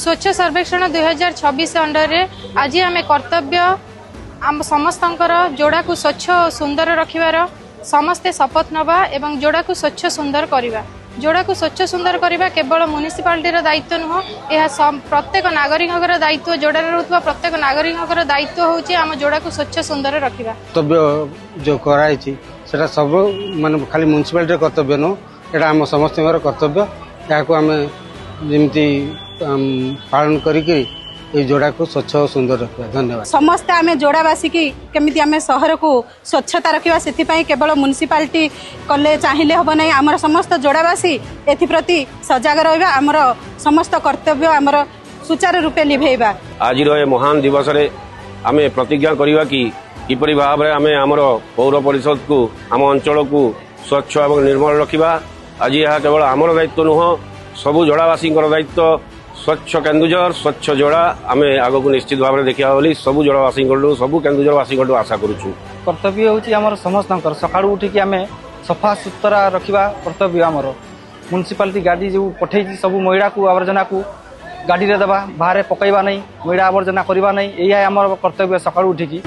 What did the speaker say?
स्वच्छ सर्वेक्षण 2026 अंडर रे आज आम कर्तव्य आम समस्तंकर जोड़ा को स्वच्छ और सुंदर रखिबार समस्ते शपथ नवा एवं जोड़ा को स्वच्छ सुंदर करवा। जोड़ा को स्वच्छ सुंदर करवा केवल म्युनिसिपालिटी दायित्व नुह, यह प्रत्येक नागरिक दायित्व। जोड़ा रुवा प्रत्येक नागरिक दायित्व होची आम जोड़ा को स्वच्छ सुंदर रखिबा। कर्तव्य जो कराई सेटा सब माने खाली म्युनिसिपालिटी कर्तव्य नो, एटा आम समस्त कर्तव्य। या आम जमी पालन करी जोड़ा को स्वच्छ और सुंदर रखा। धन्यवाद। समस्ते आम जोड़ावासी की केमिति आम सहर को स्वच्छता रखा, से केवल म्युनिसिपालिटी कले चाहिए हम ना, आमर समस्त जोड़ावासी एप्रति सजग रहा, आमर समस्त कर्तव्य आमर सुचारू रूपे निभेबा। आज महान दिवस रे आम प्रतिज्ञा करवा कि किपरि भाव में आम आमर पौर परिषद को आम अंचल को स्वच्छ और निर्मल रखा। आज यह केवल आमर दायित्व नुह, सबु जोड़ावासी दायित्व। स्वच्छ केन्दुझर स्वच्छ जोड़ा आम आग को निश्चित भाव में देखा बोली सबु जोड़ावासी सबु केन्दुझरवासी आशा करुचु। कर्तव्य होची आमर समस्त सकाळु उठिकी आम सफा सुतरा रखा कर्तव्य। आमर म्युनिसिपालिटी गाड़ी जो पठे सबू मैला को आवर्जना को गाड़ी रे देवा, बाहर पकईवा नहीं, मैला आवर्जना करवा नहीं, यही आमर कर्तव्य सकाळु उठिकी।